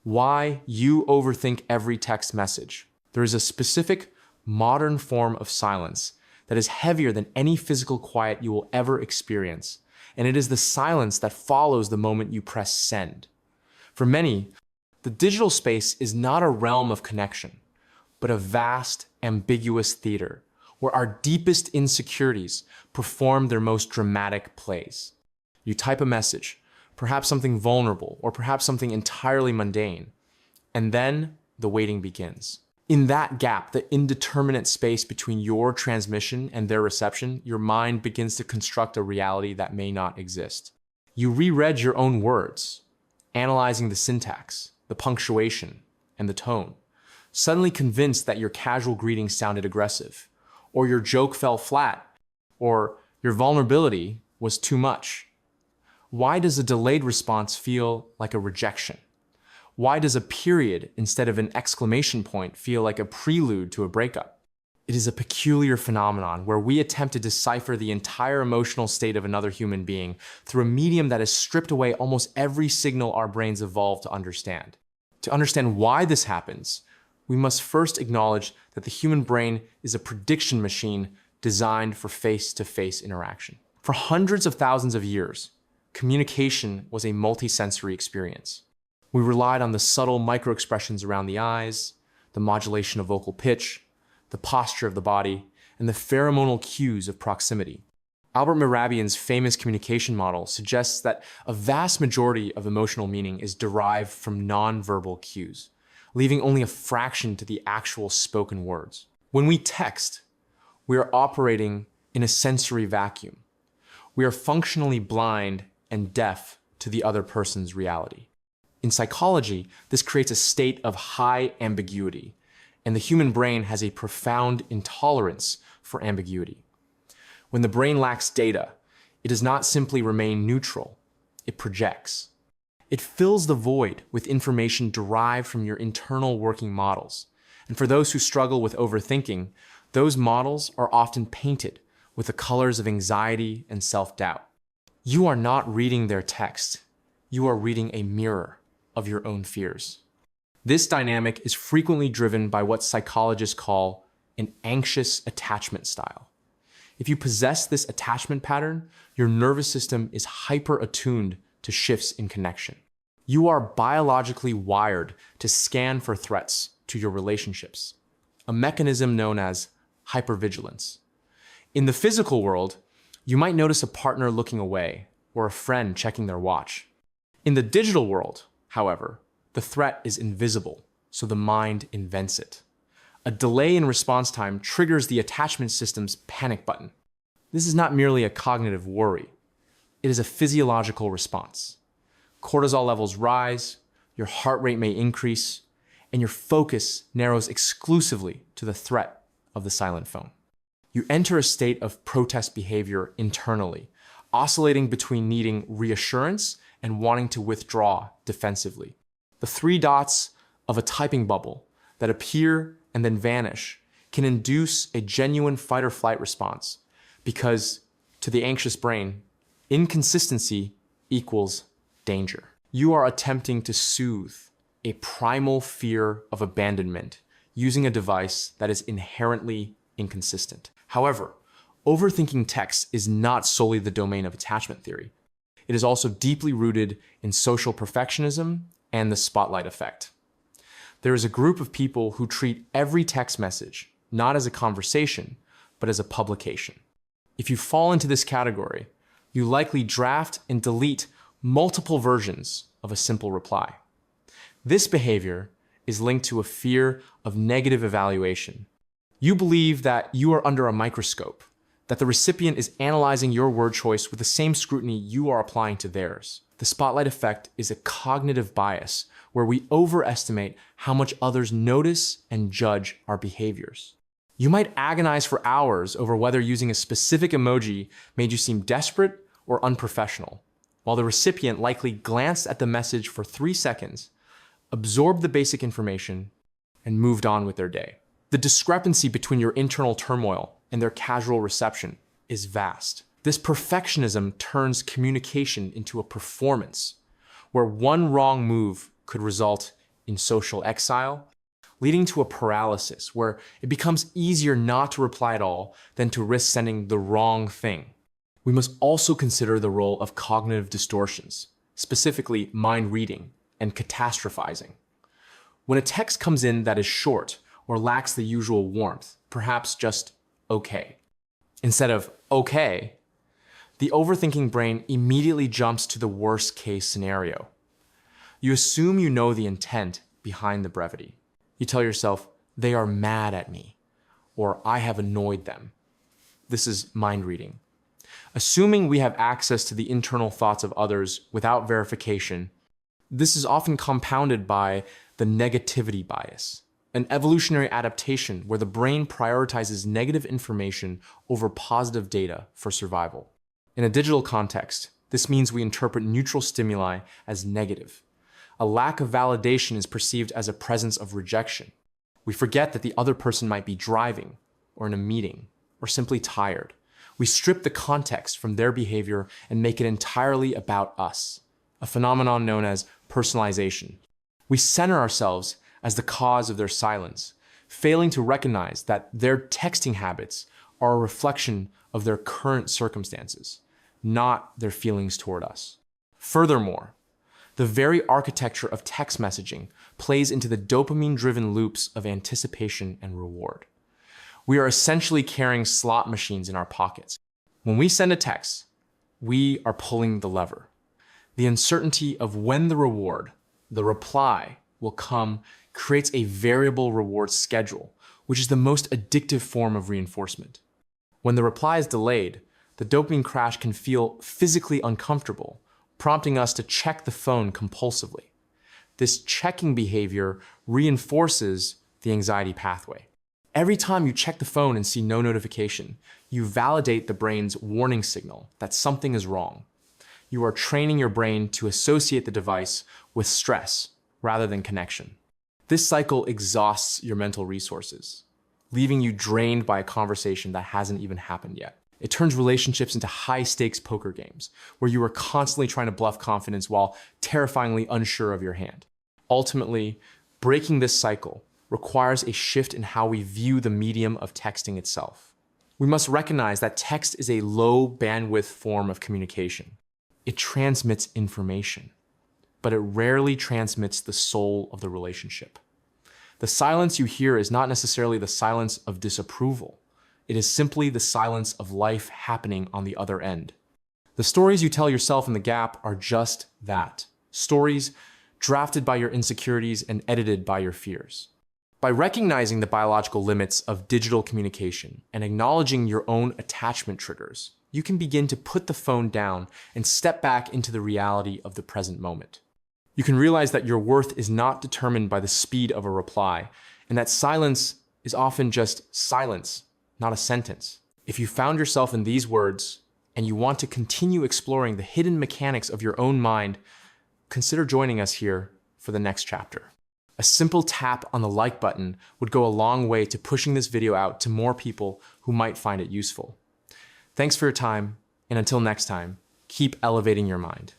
Why you overthink every text message. There is a specific modern form of silence that is heavier than any physical quiet you will ever experience, and it is the silence that follows the moment you press send. For many, the digital space is not a realm of connection, but a vast, ambiguous theater where our deepest insecurities perform their most dramatic plays. You type a message, perhaps something vulnerable, or perhaps something entirely mundane, and then the waiting begins. In that gap, the indeterminate space between your transmission and their reception, your mind begins to construct a reality that may not exist. You reread your own words, analyzing the syntax, the punctuation, and the tone, suddenly convinced that your casual greeting sounded aggressive, or your joke fell flat, or your vulnerability was too much. Why does a delayed response feel like a rejection? Why does a period instead of an exclamation point feel like a prelude to a breakup? It is a peculiar phenomenon where we attempt to decipher the entire emotional state of another human being through a medium that has stripped away almost every signal our brains evolved to understand. To understand why this happens, we must first acknowledge that the human brain is a prediction machine designed for face-to-face interaction. For hundreds of thousands of years, communication was a multisensory experience. We relied on the subtle microexpressions around the eyes, the modulation of vocal pitch, the posture of the body, and the pheromonal cues of proximity. Albert Mehrabian's famous communication model suggests that a vast majority of emotional meaning is derived from nonverbal cues, leaving only a fraction to the actual spoken words. When we text, we are operating in a sensory vacuum. We are functionally blind and deaf to the other person's reality. In psychology, this creates a state of high ambiguity, and the human brain has a profound intolerance for ambiguity. When the brain lacks data, it does not simply remain neutral, it projects. It fills the void with information derived from your internal working models. And for those who struggle with overthinking, those models are often painted with the colors of anxiety and self-doubt. You are not reading their text, you are reading a mirror of your own fears. This dynamic is frequently driven by what psychologists call an anxious attachment style. If you possess this attachment pattern, your nervous system is hyper-attuned to shifts in connection. You are biologically wired to scan for threats to your relationships, a mechanism known as hypervigilance. In the physical world, you might notice a partner looking away or a friend checking their watch. In the digital world, however, the threat is invisible, so the mind invents it. A delay in response time triggers the attachment system's panic button. This is not merely a cognitive worry. It is a physiological response. Cortisol levels rise, your heart rate may increase, and your focus narrows exclusively to the threat of the silent phone. You enter a state of protest behavior internally, oscillating between needing reassurance and wanting to withdraw defensively. The three dots of a typing bubble that appear and then vanish can induce a genuine fight or flight response because, to the anxious brain, inconsistency equals danger. You are attempting to soothe a primal fear of abandonment using a device that is inherently inconsistent. However, overthinking text is not solely the domain of attachment theory. It is also deeply rooted in social perfectionism and the spotlight effect. There is a group of people who treat every text message not as a conversation, but as a publication. If you fall into this category, you likely draft and delete multiple versions of a simple reply. This behavior is linked to a fear of negative evaluation. You believe that you are under a microscope, that the recipient is analyzing your word choice with the same scrutiny you are applying to theirs. The spotlight effect is a cognitive bias where we overestimate how much others notice and judge our behaviors. You might agonize for hours over whether using a specific emoji made you seem desperate or unprofessional, while the recipient likely glanced at the message for 3 seconds, absorbed the basic information, and moved on with their day. The discrepancy between your internal turmoil and their casual reception is vast. This perfectionism turns communication into a performance, where one wrong move could result in social exile, leading to a paralysis where it becomes easier not to reply at all than to risk sending the wrong thing. We must also consider the role of cognitive distortions, specifically mind reading and catastrophizing. When a text comes in that is short or lacks the usual warmth, perhaps just okay, instead of okay, the overthinking brain immediately jumps to the worst case scenario. You assume you know the intent behind the brevity. You tell yourself, they are mad at me, or I have annoyed them. This is mind reading. Assuming we have access to the internal thoughts of others without verification, this is often compounded by the negativity bias, an evolutionary adaptation where the brain prioritizes negative information over positive data for survival. In a digital context, this means we interpret neutral stimuli as negative. A lack of validation is perceived as a presence of rejection. We forget that the other person might be driving, or in a meeting, or simply tired. We strip the context from their behavior and make it entirely about us, a phenomenon known as personalization. We center ourselves as the cause of their silence, failing to recognize that their texting habits are a reflection of their current circumstances, not their feelings toward us. Furthermore, the very architecture of text messaging plays into the dopamine-driven loops of anticipation and reward. We are essentially carrying slot machines in our pockets. When we send a text, we are pulling the lever. The uncertainty of when the reward, the reply, will come creates a variable reward schedule, which is the most addictive form of reinforcement. When the reply is delayed, the dopamine crash can feel physically uncomfortable, prompting us to check the phone compulsively. This checking behavior reinforces the anxiety pathway. Every time you check the phone and see no notification, you validate the brain's warning signal that something is wrong. You are training your brain to associate the device with stress rather than connection. This cycle exhausts your mental resources, leaving you drained by a conversation that hasn't even happened yet. It turns relationships into high-stakes poker games, where you are constantly trying to bluff confidence while terrifyingly unsure of your hand. Ultimately, breaking this cycle requires a shift in how we view the medium of texting itself. We must recognize that text is a low-bandwidth form of communication. It transmits information, but it rarely transmits the soul of the relationship. The silence you hear is not necessarily the silence of disapproval. It is simply the silence of life happening on the other end. The stories you tell yourself in the gap are just that. Stories drafted by your insecurities and edited by your fears. By recognizing the biological limits of digital communication and acknowledging your own attachment triggers, you can begin to put the phone down and step back into the reality of the present moment. You can realize that your worth is not determined by the speed of a reply, and that silence is often just silence, not a sentence. If you found yourself in these words and you want to continue exploring the hidden mechanics of your own mind, consider joining us here for the next chapter. A simple tap on the like button would go a long way to pushing this video out to more people who might find it useful. Thanks for your time, and until next time, keep elevating your mind.